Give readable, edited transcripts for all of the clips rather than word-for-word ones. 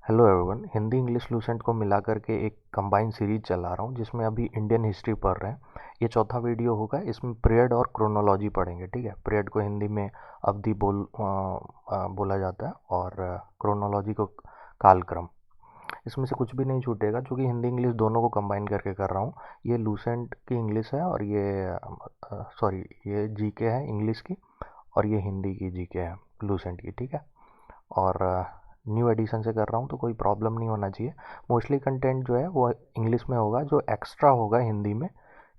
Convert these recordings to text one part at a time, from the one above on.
Hello everyone. Hindi English Lucent को मिला करके एक कंबाइन सीरीज चला रहा हूँ जिसमें अभी इंडियन हिस्ट्री पढ़ रहे हैं। ये चौथा वीडियो होगा। इसमें पीरियड और क्रोनोलॉजी पढ़ेंगे। ठीक है, पीरियड को हिंदी में अवधि बोला जाता है और क्रोनोलॉजी को कालक्रम। इसमें से कुछ भी नहीं छूटेगा क्योंकि हिंदी इंग्लिश दोनों को कंबाइन करके कर रहा हूँ। ये लूसेंट की इंग्लिश है और ये जीके है इंग्लिश की, और ये हिंदी की जीके है लूसेंट की। ठीक है, और न्यू एडिशन से कर रहा हूँ तो कोई प्रॉब्लम नहीं होना चाहिए। मोस्टली कंटेंट जो है वो इंग्लिश में होगा, जो एक्स्ट्रा होगा हिंदी में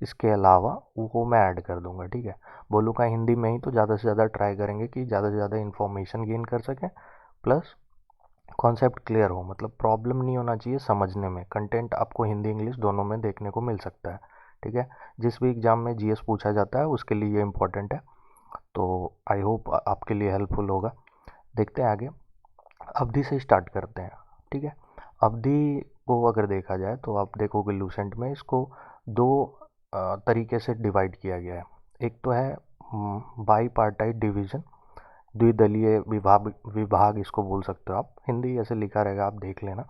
इसके अलावा वो मैं ऐड कर दूंगा। ठीक है, बोलूँगा हिंदी में ही तो ज़्यादा से ज़्यादा ट्राई करेंगे कि ज़्यादा से ज़्यादा इन्फॉर्मेशन गेन कर सकें, प्लस कॉन्सेप्ट क्लियर हो। मतलब प्रॉब्लम नहीं होना चाहिए समझने में। कंटेंट आपको हिंदी इंग्लिश दोनों में देखने को मिल सकता है। ठीक है, जिस भी एग्ज़ाम में जीएस पूछा जाता है उसके लिए ये इम्पोर्टेंट है। तो आई होप आपके लिए हेल्पफुल होगा। देखते हैं आगे। अवधि से स्टार्ट करते हैं। ठीक है, अवधि को अगर देखा जाए तो आप देखोगे लूसेंट में इसको दो तरीके से डिवाइड किया गया है। एक तो है बाई पार्टाइट डिवीजन, द्विदलीय विभाग विभाग इसको बोल सकते हो आप। हिंदी ऐसे लिखा रहेगा, आप देख लेना।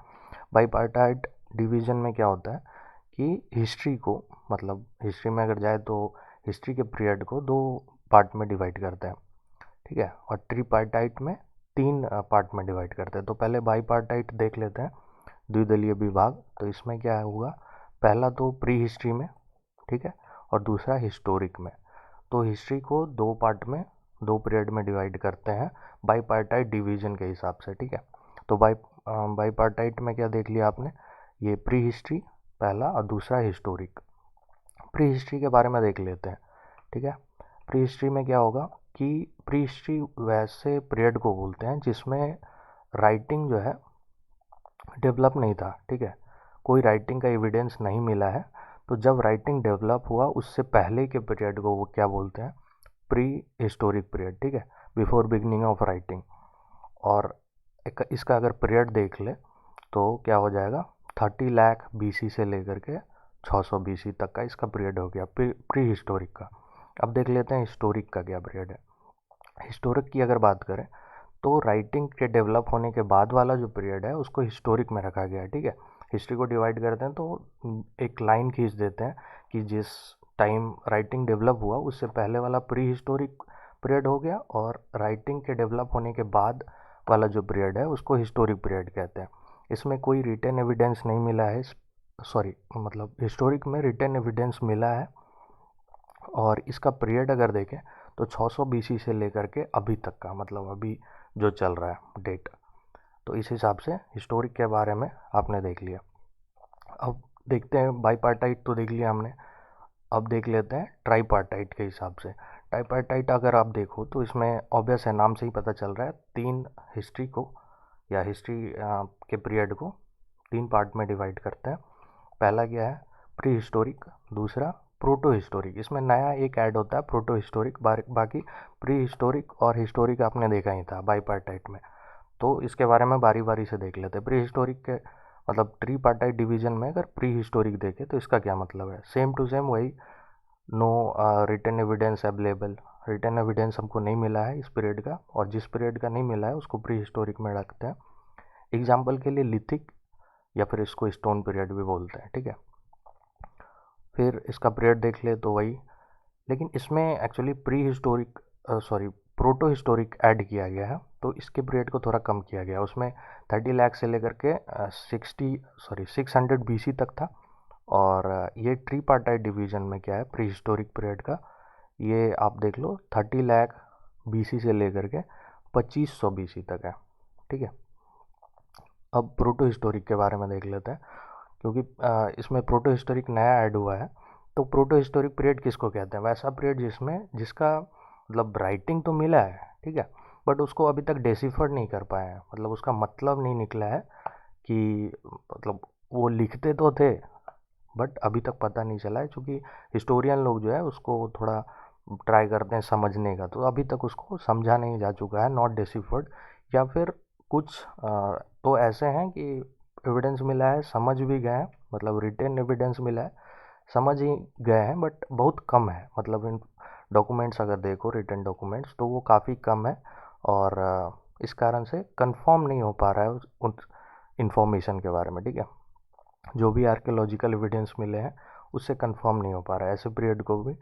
बाई पार्टाइट डिवीजन में क्या होता है कि हिस्ट्री को, मतलब हिस्ट्री में अगर जाए तो हिस्ट्री के पीरियड को दो पार्ट में डिवाइड करते हैं। ठीक है, और ट्रीपार्टाइट में तीन पार्ट में डिवाइड करते हैं। तो पहले बाईपार्टाइट देख लेते हैं, द्विदलीय विभाग। तो इसमें क्या होगा, पहला तो प्री हिस्ट्री में, ठीक है, और दूसरा हिस्टोरिक में। तो हिस्ट्री को दो पार्ट में, दो पीरियड में डिवाइड करते हैं बाईपार्टाइट डिवीजन के हिसाब से। ठीक है, तो बाईपार्टाइट में क्या देख लिया आपने, ये प्री हिस्ट्री पहला और दूसरा हिस्टोरिक। प्री हिस्ट्री के बारे में देख लेते हैं। ठीक है, प्री हिस्ट्री में क्या होगा कि प्री हिस्ट्री वैसे पीरियड को बोलते हैं जिसमें राइटिंग जो है डेवलप नहीं था। ठीक है, कोई राइटिंग का एविडेंस नहीं मिला है। तो जब राइटिंग डेवलप हुआ उससे पहले के पीरियड को वो क्या बोलते हैं, प्री हिस्टोरिक पीरियड। ठीक है, बिफोर बिगनिंग ऑफ राइटिंग। और इसका अगर पीरियड देख ले तो क्या हो जाएगा, 30 लाख बीसी से लेकर के 600 बीसी तक का इसका पीरियड हो गया प्री हिस्टोरिक का। अब देख लेते हैं हिस्टोरिक का क्या पीरियड है। हिस्टोरिक की अगर बात करें तो राइटिंग के डेवलप होने के बाद वाला जो पीरियड है उसको हिस्टोरिक में रखा गया है। ठीक है, हिस्ट्री को डिवाइड करते हैं तो एक लाइन खींच देते हैं कि जिस टाइम राइटिंग डेवलप हुआ उससे पहले वाला प्री हिस्टोरिक पीरियड हो गया, और राइटिंग के डेवलप होने के बाद वाला जो पीरियड है उसको हिस्टोरिक पीरियड कहते हैं। इसमें कोई रिटन एविडेंस नहीं मिला है, सॉरी मतलब हिस्टोरिक में रिटन एविडेंस मिला है। और इसका पीरियड अगर देखें तो 600 बीसी से लेकर के अभी तक का, मतलब अभी जो चल रहा है डेट। तो इस हिसाब से हिस्टोरिक के बारे में आपने देख लिया। अब देखते हैं, बाईपार्टाइट तो देख लिया हमने। अब देख लेते हैं ट्राईपार्टाइट के हिसाब से। ट्राईपार्टाइट अगर आप देखो तो इसमें ऑब्वियस है, नाम से ही पता चल रहा है, तीन हिस्ट्री को या हिस्ट्री के पीरियड को तीन पार्ट में डिवाइड करते हैं। पहला क्या है, प्री हिस्टोरिक, दूसरा प्रोटो हिस्टोरिक। इसमें नया एक ऐड होता है प्रोटो हिस्टोरिक, बाकी प्री हिस्टोरिक और हिस्टोरिक आपने देखा ही था बाईपार्टाइट में। तो इसके बारे में बारी बारी से देख लेते हैं। प्री हिस्टोरिक के मतलब ट्री पार्टाइट डिवीजन में अगर प्री हिस्टोरिक देखें तो इसका क्या मतलब है, सेम टू सेम वही। No written evidence available, written evidence हमको नहीं मिला है इस पीरियड का, और जिस पीरियड का नहीं मिला है उसको प्री हिस्टोरिक में रखते हैं। एग्जाम्पल के लिए लिथिक, या फिर इसको स्टोन पीरियड भी बोलते हैं। ठीक है, फिर इसका पीरियड देख ले तो वही, लेकिन इसमें actually pre historic, sorry proto historic add किया गया है। तो इसके पीरियड को थोड़ा कम किया गया, उसमें 30 लाख से लेकर के 600 बीसी तक था। और ये ट्री पार्टाइट डिवीजन में क्या है, प्री हिस्टोरिक पीरियड का ये आप देख लो 30 लाख बीसी से लेकर के 2500 बीसी तक है। ठीक है, अब प्रोटो हिस्टोरिक के बारे में देख लेते हैं, क्योंकि इसमें प्रोटो हिस्टोरिक नया ऐड हुआ है। तो प्रोटो हिस्टोरिक पीरियड किसको कहते हैं, वैसा पीरियड जिसका मतलब राइटिंग तो मिला है, ठीक है, बट उसको अभी तक डेसिफर नहीं कर पाए हैं। मतलब उसका मतलब नहीं निकला है कि मतलब वो लिखते तो थे बट अभी तक पता नहीं चला है, क्योंकि हिस्टोरियन लोग जो है उसको थोड़ा ट्राई करते हैं समझने का, तो अभी तक उसको समझा नहीं जा चुका है, नॉट डेसिफर्ड। या फिर कुछ तो ऐसे हैं कि एविडेंस मिला है, समझ भी गए हैं, मतलब रिटेन एविडेंस मिला है, समझ ही गए हैं, बट बहुत कम है। मतलब इन डॉक्यूमेंट्स अगर देखो, रिटन डॉक्यूमेंट्स, तो वो काफ़ी कम है। और इस कारण से कंफर्म नहीं हो पा रहा है इंफॉर्मेशन के बारे में, ठीक है। जो भी आर्कियोलॉजिकल एविडेंस मिले हैं उससे कंफर्म नहीं हो पा रहा है, ऐसे पीरियड को भी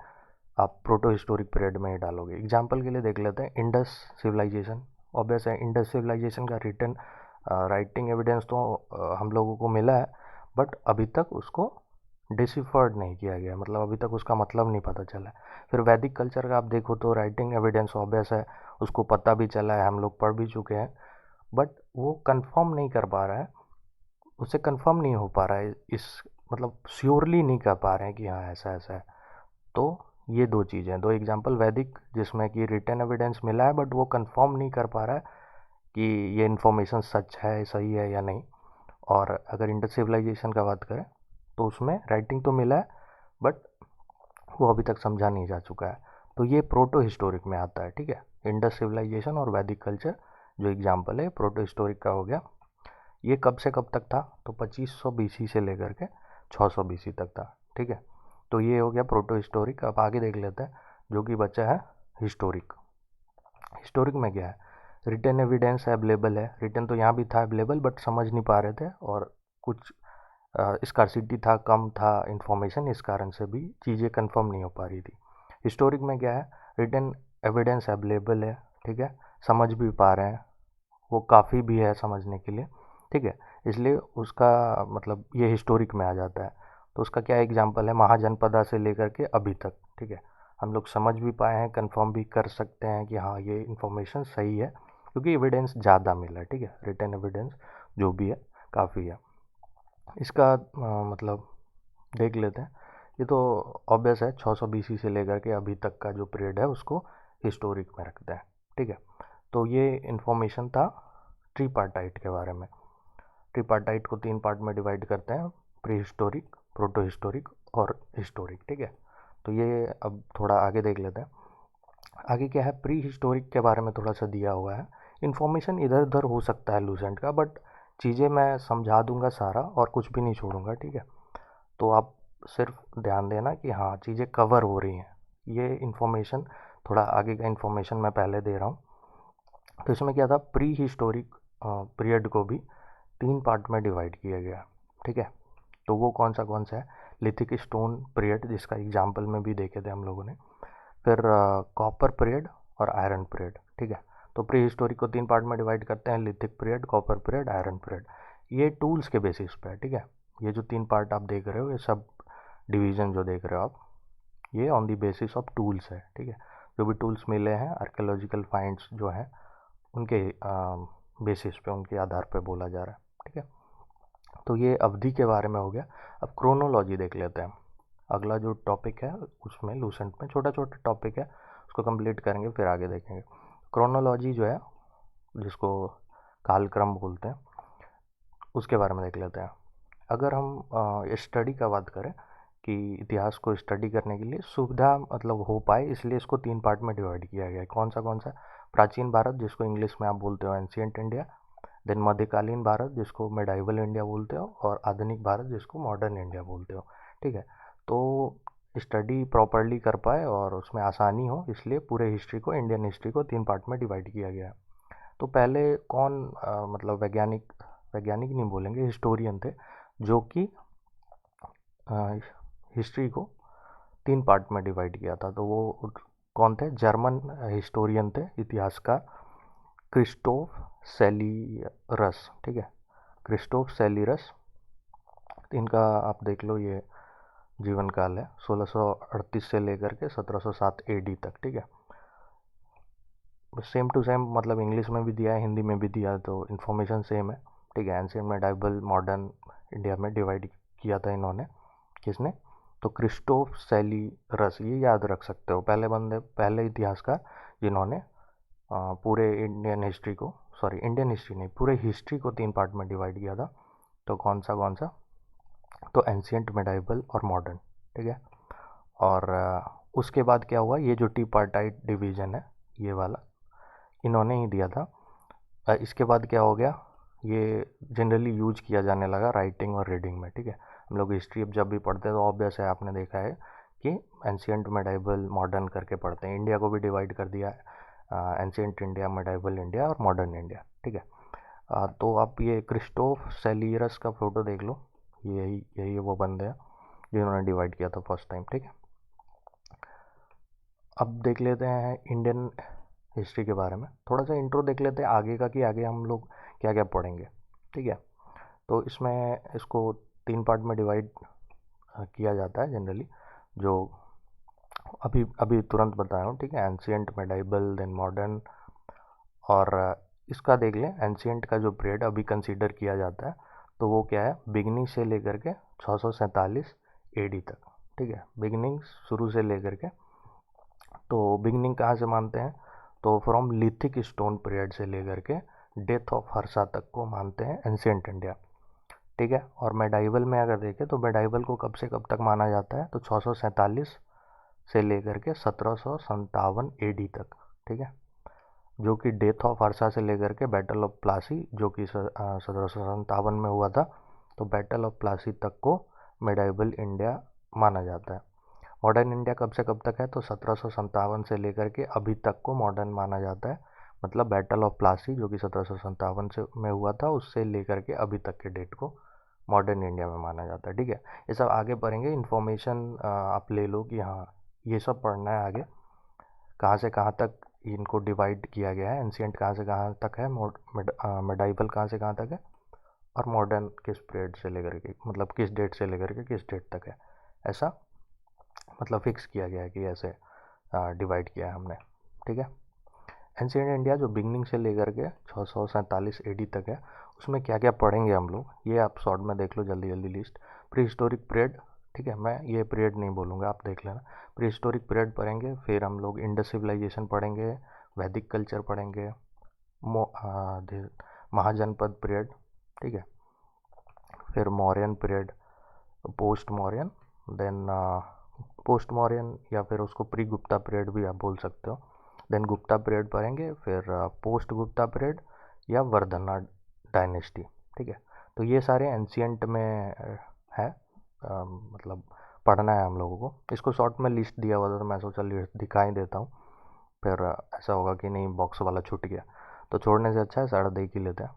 आप प्रोटो हिस्टोरिक पीरियड में ही डालोगे। एग्जाम्पल के लिए देख लेते हैं इंडस सिविलाइजेशन। ऑब्वियस है इंडस सिविलाइजेशन का रिटन राइटिंग एविडेंस तो हम लोगों को मिला है, बट अभी तक उसको डिसिफर्ड नहीं किया गया, मतलब अभी तक उसका मतलब नहीं पता चला है। फिर वैदिक कल्चर का आप देखो तो राइटिंग एविडेंस ऑब्वियस है, उसको पता भी चला है, हम लोग पढ़ भी चुके हैं, बट वो कंफर्म नहीं कर पा रहा है, उससे कंफर्म नहीं हो पा रहा है, इस मतलब श्योरली नहीं कर पा रहे हैं कि हाँ ऐसा ऐसा है। तो ये दो चीज़ें, दो एग्जांपल वैदिक जिसमें कि रिटन एविडेंस मिला है बट वो कंफर्म नहीं कर पा रहा है कि ये इन्फॉर्मेशन सच है, सही है या नहीं। और अगर इंडस सिविलाइजेशन का बात करें तो उसमें राइटिंग तो मिला है बट वो अभी तक समझा नहीं जा चुका है। तो ये प्रोटो हिस्टोरिक में आता है, ठीक है। इंडस सिविलाइजेशन और वैदिक कल्चर जो एग्जाम्पल है प्रोटो हिस्टोरिक का हो गया। ये कब से कब तक था, तो 2500 बीसी से लेकर के 600 बीसी तक था, ठीक है। तो ये हो गया प्रोटो हिस्टोरिक। अब आगे देख लेते हैं जो कि बचा है हिस्टोरिक। हिस्टोरिक में क्या है, रिटन एविडेंस अवेलेबल है, रिटन तो यहाँ भी था अवेलेबल बट समझ नहीं पा रहे थे और कुछ स्कार्सिटी था, कम था इन्फॉर्मेशन, इस कारण से भी चीज़ें कंफर्म नहीं हो पा रही थी। हिस्टोरिक में क्या है, रिटन एविडेंस अवेलेबल है, ठीक है, समझ भी पा रहे हैं, वो काफ़ी भी है समझने के लिए, ठीक है, इसलिए उसका मतलब ये हिस्टोरिक में आ जाता है। तो उसका क्या एग्जांपल है, महाजनपदा से लेकर के अभी तक, ठीक है, हम लोग समझ भी पाए हैं, कंफर्म भी कर सकते हैं कि हाँ ये इन्फॉर्मेशन सही है, क्योंकि एविडेंस ज़्यादा मिला है, ठीक है, रिटन एविडेंस जो भी है काफ़ी है। इसका मतलब देख लेते हैं। ये तो ऑब्वियस है 600 बीसी से लेकर के अभी तक का जो पीरियड है उसको हिस्टोरिक में रखते हैं, ठीक है। तो ये इन्फॉर्मेशन था ट्रीपार्टाइट के बारे में। ट्रीपार्टाइट को 3 पार्ट में डिवाइड करते हैं, प्री हिस्टोरिक, प्रोटो हिस्टोरिक और हिस्टोरिक, ठीक है। तो ये अब थोड़ा आगे देख लेते हैं। आगे क्या है, प्री हिस्टोरिक के बारे में थोड़ा सा दिया हुआ है। इन्फॉर्मेशन इधर उधर हो सकता है लूसेंट का, बट चीज़ें मैं समझा दूंगा सारा और कुछ भी नहीं छोड़ूंगा, ठीक है। तो आप सिर्फ ध्यान देना कि हाँ चीज़ें कवर हो रही हैं। ये इन्फॉर्मेशन थोड़ा आगे का इन्फॉर्मेशन मैं पहले दे रहा हूँ। तो इसमें क्या था, प्री हिस्टोरिक पीरियड को भी 3 पार्ट में डिवाइड किया गया, ठीक है। तो वो कौन सा है, लिथिक स्टोन पीरियड जिसका एग्जाम्पल में भी देखे थे हम लोगों ने, फिर कॉपर पीरियड और आयरन पीरियड, ठीक है। तो प्री हिस्टोरिक को 3 पार्ट में डिवाइड करते हैं, lithic period, copper period, iron period. ये टूल्स के बेसिस पे है, ठीक है। ये जो 3 पार्ट आप देख रहे हो, ये सब डिवीज़न जो देख रहे हो आप, ये on the basis of tools है, ठीक है। जो भी टूल्स मिले हैं, आर्कियोलॉजिकल फाइंड्स जो हैं उनके बेसिस पे, उनके आधार पे बोला जा रहा है, ठीक है। तो ये अवधि के बारे में हो गया। अब क्रोनोलॉजी देख लेते हैं। अगला जो टॉपिक है उसमें लूसेंट में छोटा छोटा टॉपिक है, उसको कंप्लीट करेंगे फिर आगे देखेंगे। क्रोनोलॉजी जो है, जिसको कालक्रम बोलते हैं, उसके बारे में देख लेते हैं। अगर हम स्टडी का बात करें कि इतिहास को स्टडी करने के लिए सुविधा मतलब हो पाए, इसलिए इसको 3 पार्ट में डिवाइड किया गया है। कौन सा, प्राचीन भारत जिसको इंग्लिश में आप बोलते हो एंशियंट इंडिया, देन मध्यकालीन भारत जिसको मेडाइवल इंडिया बोलते हो, और आधुनिक भारत जिसको मॉडर्न इंडिया बोलते हो, ठीक है। तो स्टडी प्रॉपरली कर पाए और उसमें आसानी हो, इसलिए पूरे हिस्ट्री को, इंडियन हिस्ट्री को 3 पार्ट में डिवाइड किया गया है। तो पहले कौन मतलब वैज्ञानिक, वैज्ञानिक नहीं बोलेंगे, हिस्टोरियन थे जो कि हिस्ट्री को 3 पार्ट में डिवाइड किया था। तो वो कौन थे, जर्मन हिस्टोरियन थे, इतिहासकार क्रिस्टोफ सेलिरस, ठीक है, क्रिस्टोफ सेलिरस। इनका आप देख लो, ये जीवन काल है 1638 से लेकर के 1707 एडी तक, ठीक है। सेम टू सेम, मतलब इंग्लिश में भी दिया है, हिंदी में भी दिया है, तो इन्फॉर्मेशन सेम है, ठीक है। एंशियंट, मेडाइवल, मॉडर्न इंडिया में डिवाइड किया था इन्होंने, किसने, तो क्रिस्टोफ सेलिरस, ये याद रख सकते हो, पहले बंदे, पहले इतिहासकार जिन्होंने पूरे इंडियन हिस्ट्री को, सॉरी इंडियन हिस्ट्री नहीं, पूरे हिस्ट्री को 3 पार्ट में डिवाइड किया था। तो कौन सा, तो एंशियंट, मेडाइवल और मॉडर्न, ठीक है। और उसके बाद क्या हुआ, ये जो टी पार्टाइट डिवीज़न है ये वाला, इन्होंने ही दिया था। इसके बाद क्या हो गया, ये जनरली यूज किया जाने लगा राइटिंग और रीडिंग में, ठीक है। हम लोग हिस्ट्री अब जब भी पढ़ते हैं तो ऑब्वियस है, आपने देखा है कि एंशियंट, मेडाइवल, मॉडर्न करके पढ़ते हैं। इंडिया को भी डिवाइड कर दिया है, एंशियंट इंडिया, मेडाइवल इंडिया और मॉडर्न इंडिया, ठीक है। तो आप ये क्रिस्टोफ सेलियरस का फ़ोटो देख लो, यही वो बंदे हैं जिन्होंने डिवाइड किया था फर्स्ट टाइम, ठीक है। अब देख लेते हैं इंडियन हिस्ट्री के बारे में, थोड़ा सा इंट्रो देख लेते हैं आगे का कि आगे हम लोग क्या क्या पढ़ेंगे, ठीक है। तो इसमें इसको 3 पार्ट में डिवाइड किया जाता है जनरली, जो अभी अभी तुरंत बताया हूँ, ठीक है। Ancient, medieval, then modern. और इसका देख लें, एंशियंट का जो पीरियड अभी कंसीडर किया जाता है तो वो क्या है, बिगनिंग से लेकर के 647 एडी तक, ठीक है। बिगनिंग शुरू से लेकर के, तो बिगनिंग कहाँ से मानते हैं, तो फ्रॉम लिथिक स्टोन पीरियड से लेकर के डेथ ऑफ हर्षा तक को मानते हैं एंशियंट इंडिया, ठीक है। और मेडाइवल में अगर देखें तो मेडाइवल को कब से कब तक माना जाता है, तो 647 से लेकर के 1757 एडी तक, ठीक है। जो कि डेथ ऑफ हर्षा से लेकर के बैटल ऑफ प्लासी जो कि 1757 में हुआ था, तो बैटल ऑफ प्लासी तक को मेडाइवल इंडिया माना जाता है। मॉडर्न इंडिया कब से कब तक है, तो 1757 से लेकर के अभी तक को मॉडर्न माना जाता है। मतलब बैटल ऑफ प्लासी जो कि 1757 से में हुआ था, उससे लेकर के अभी तक के डेट को मॉडर्न इंडिया में माना जाता है, ठीक है। ये सब आगे पढ़ेंगे, इन्फॉर्मेशन आप ले लो कि हाँ ये सब पढ़ना है आगे, कहाँ से कहाँ तक इनको डिवाइड किया गया है, एंशियंट कहाँ से कहाँ तक है, मेडाइवल कहाँ से कहाँ तक है, और मॉडर्न किस पीरियड से लेकर के, मतलब किस डेट से लेकर के किस डेट तक है, ऐसा मतलब फिक्स किया गया है कि ऐसे डिवाइड किया है हमने, ठीक है। एंशियंट इंडिया जो बिगनिंग से लेकर के 647 एडी तक है, उसमें क्या क्या पढ़ेंगे हम लोग, ये आप शॉर्ट में देख लो जल्दी जल्दी लिस्ट। प्री हिस्टोरिक पीरियड, ठीक है, मैं ये पीरियड नहीं बोलूँगा, आप देख लेना। प्री हिस्टोरिक पीरियड पढ़ेंगे, फिर हम लोग इंडस सिविलाइजेशन पढ़ेंगे, वैदिक कल्चर पढ़ेंगे, महाजनपद पीरियड, ठीक है, फिर Mauryan period, post Mauryan, then post Mauryan या फिर उसको प्री गुप्ता पीरियड भी आप बोल सकते हो, देन गुप्ता पीरियड पढ़ेंगे, फिर पोस्ट गुप्ता पीरियड या वर्धना डायनेस्टी, ठीक है। तो ये सारे एंशियंट में है, मतलब पढ़ना है हम लोगों को। इसको शॉर्ट में लिस्ट दिया हुआ था तो मैं सोचा लिस्ट दिखा ही देता हूँ, फिर ऐसा होगा कि नहीं बॉक्स वाला छूट गया, तो छोड़ने से अच्छा है सारा देख ही लेते हैं,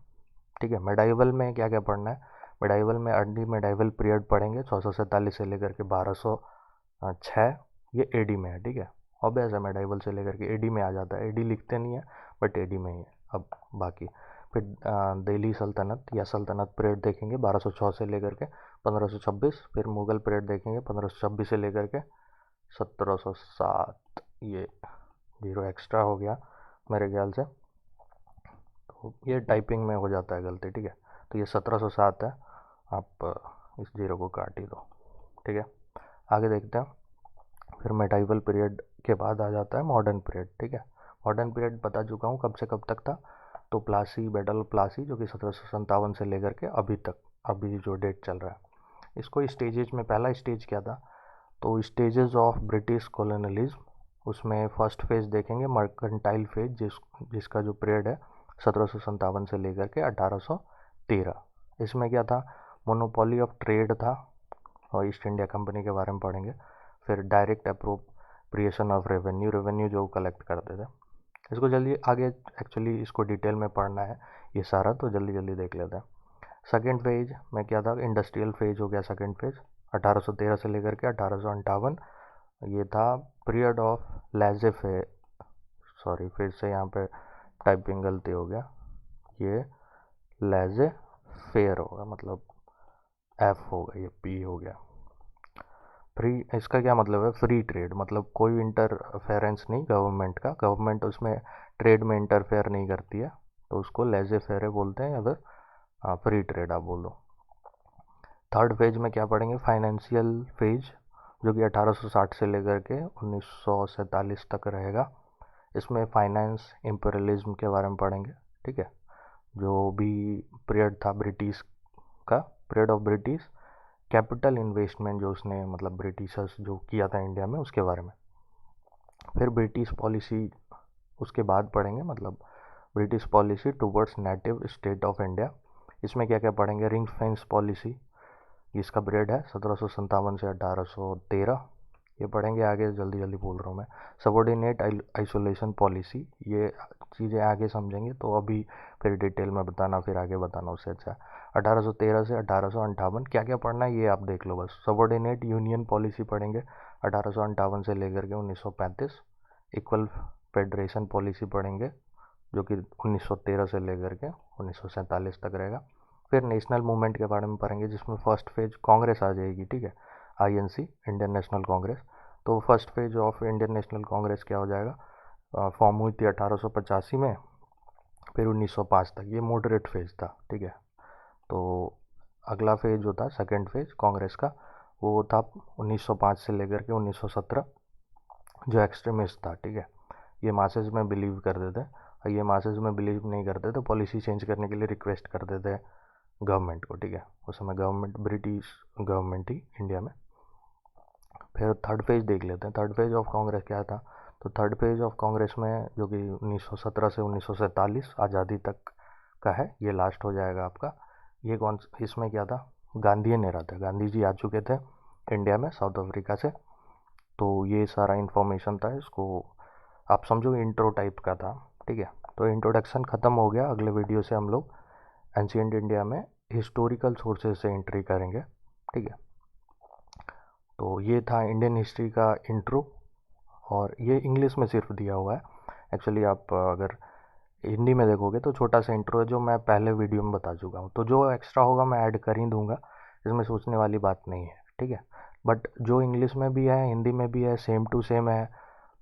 ठीक है। मेडाइवल में क्या क्या पढ़ना है, मेडाइवल में अर्ली मेडाइवल पीरियड पढ़ेंगे 647 से लेकर के 1206, ये एडी में है, ठीक है। ऑब्वियस है, मेडाइवल से लेकर के एडी में आ जाता है, एडी लिखते नहीं है बट एडी में ही है। अब बाकी फिर दिल्ली सल्तनत या सल्तनत पीरियड देखेंगे 1206 से लेकर के 1526, फिर मुग़ल पीरियड देखेंगे 1526 से लेकर के 1707, ये 0 एक्स्ट्रा हो गया मेरे ख्याल से, तो ये टाइपिंग में हो जाता है गलती, ठीक है। तो ये 1707 है, आप इस 0 को काट ही दो, ठीक है। आगे देखते हैं, फिर मेडाइवल पीरियड के बाद आ जाता है मॉडर्न पीरियड, ठीक है। मॉडर्न पीरियड बता चुका हूँ कब से कब तक था, तो प्लासी, बैटल ऑफ प्लासी जो कि 1757 से लेकर के अभी तक, अभी जो डेट चल रहा है। इसको स्टेजेज में, पहला स्टेज क्या था, तो स्टेजेस ऑफ ब्रिटिश कॉलोनलिज्म, उसमें फर्स्ट फेज देखेंगे मर्केंटाइल फेज, जिसका जो पीरियड है 1757 से लेकर के 1813। इसमें क्या था, मोनोपोली ऑफ ट्रेड था, और ईस्ट इंडिया कंपनी के बारे में पढ़ेंगे। फिर direct appropriation of revenue, revenue जो कलेक्ट करते थे। इसको जल्दी आगे, एक्चुअली इसको डिटेल में पढ़ना है ये सारा, तो जल्दी जल्दी देख लेते हैं। सेकेंड फेज में क्या था, इंडस्ट्रियल फेज हो गया सेकेंड फेज, 1813 से लेकर के 1858, ये था पीरियड ऑफ लेजे फे, सॉरी फिर से यहाँ पे टाइपिंग गलती हो गया, ये लेजे फेयर होगा, मतलब एफ होगा, ये पी हो गया। फ्री, इसका क्या मतलब है, फ्री ट्रेड, मतलब कोई इंटरफेरेंस नहीं गवर्नमेंट का, गवर्नमेंट उसमें ट्रेड में इंटरफेयर नहीं करती है, तो उसको लेजे फेयर बोलते हैं, या फिर फ्री ट्रेड आप बोल दो। थर्ड फेज में क्या पढ़ेंगे, फाइनेंशियल फेज, जो कि 1860 से लेकर के 1947 तक रहेगा। इसमें फाइनेंस, इम्पेरियलिज्म के बारे में पढ़ेंगे, ठीक है। जो भी पीरियड था ब्रिटिश का, period of British capital investment, जो उसने मतलब ब्रिटिशर्स जो किया था इंडिया में, उसके बारे में। फिर ब्रिटिश पॉलिसी उसके बाद पढ़ेंगे, मतलब British policy towards native state of India. इसमें क्या क्या पढ़ेंगे, रिंग फेंस पॉलिसी, इसका पीरियड है 1757 से 1813। ये पढ़ेंगे आगे, जल्दी जल्दी बोल रहा हूँ मैं। सबऑर्डिनेट आइसोलेशन पॉलिसी, ये चीज़ें आगे समझेंगे, तो अभी फिर डिटेल में बताना, फिर आगे बताना उससे अच्छा। 1813 से 1858 क्या क्या पढ़ना है ये आप देख लो बस। सबऑर्डिनेट यूनियन पॉलिसी पढ़ेंगे 1858 से लेकर के 1935। इक्वल फेडरेशन पॉलिसी पढ़ेंगे जो कि 1913 से लेकर के 1947 तक रहेगा। फिर नेशनल मूवमेंट के बारे में पढ़ेंगे जिसमें फर्स्ट फेज कांग्रेस आ जाएगी, ठीक है, आईएनसी, इंडियन नेशनल कांग्रेस। तो first phase of Indian national Congress क्या हो जाएगा, फॉर्म हुई थी 1885 में, फिर 1905 तक, ये मॉडरेट फेज था, ठीक है। तो अगला फेज जो था, सेकेंड फेज कांग्रेस का, वो था 1905 से लेकर के 1917, जो एक्सट्रीमिस्ट था, ठीक है। ये मासेज में बिलीव करते थे, और ये मासेज में बिलीव नहीं करते तो पॉलिसी चेंज करने के लिए रिक्वेस्ट करते थे गवर्नमेंट को, ठीक है। उस समय गवर्नमेंट ब्रिटिश गवर्नमेंट थी इंडिया में। फिर थर्ड फेज देख लेते हैं, थर्ड फेज ऑफ कांग्रेस क्या था। तो थर्ड फेज ऑफ कांग्रेस में जो कि 1917 से 1947 आज़ादी तक का है, ये लास्ट हो जाएगा आपका। ये कौन, इसमें क्या था, गांधीयन एरा था, गांधी जी आ चुके थे इंडिया में साउथ अफ्रीका से। तो ये सारा इन्फॉर्मेशन था, इसको आप समझो इंट्रो टाइप का था, ठीक है। तो इंट्रोडक्शन ख़त्म हो गया। अगले वीडियो से हम लोग एंशिएंट इंडिया में हिस्टोरिकल सोर्सेज से एंट्री करेंगे, ठीक है। तो ये था इंडियन हिस्ट्री का इंट्रो, और ये इंग्लिश में सिर्फ दिया हुआ है। एक्चुअली आप अगर हिंदी में देखोगे तो छोटा सा इंट्रो है जो मैं पहले वीडियो में बता चुका हूँ। तो जो एक्स्ट्रा होगा मैं ऐड कर ही दूंगा, इसमें सोचने वाली बात नहीं है, ठीक है। बट जो इंग्लिश में भी है, हिंदी में भी है, सेम टू सेम है,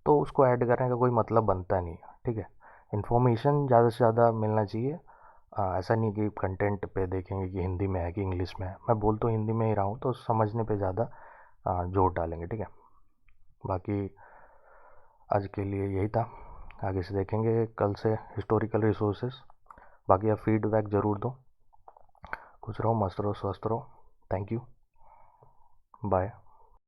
तो उसको ऐड करने का कोई मतलब बनता नहीं है, ठीक है। इन्फॉर्मेशन ज़्यादा से ज़्यादा मिलना चाहिए। ऐसा नहीं कि कंटेंट पे देखेंगे कि हिंदी में है कि इंग्लिश में है। मैं बोल तो हिंदी में ही रहा हूँ, तो समझने पे ज़्यादा जोर डालेंगे, ठीक है। बाकी आज के लिए यही था, आगे से देखेंगे कल से हिस्टोरिकल रिसोर्सेज। बाकी आप फीडबैक ज़रूर दो। खुश रहो, मस्त रहो, स्वस्थ रहो। Thank you, bye.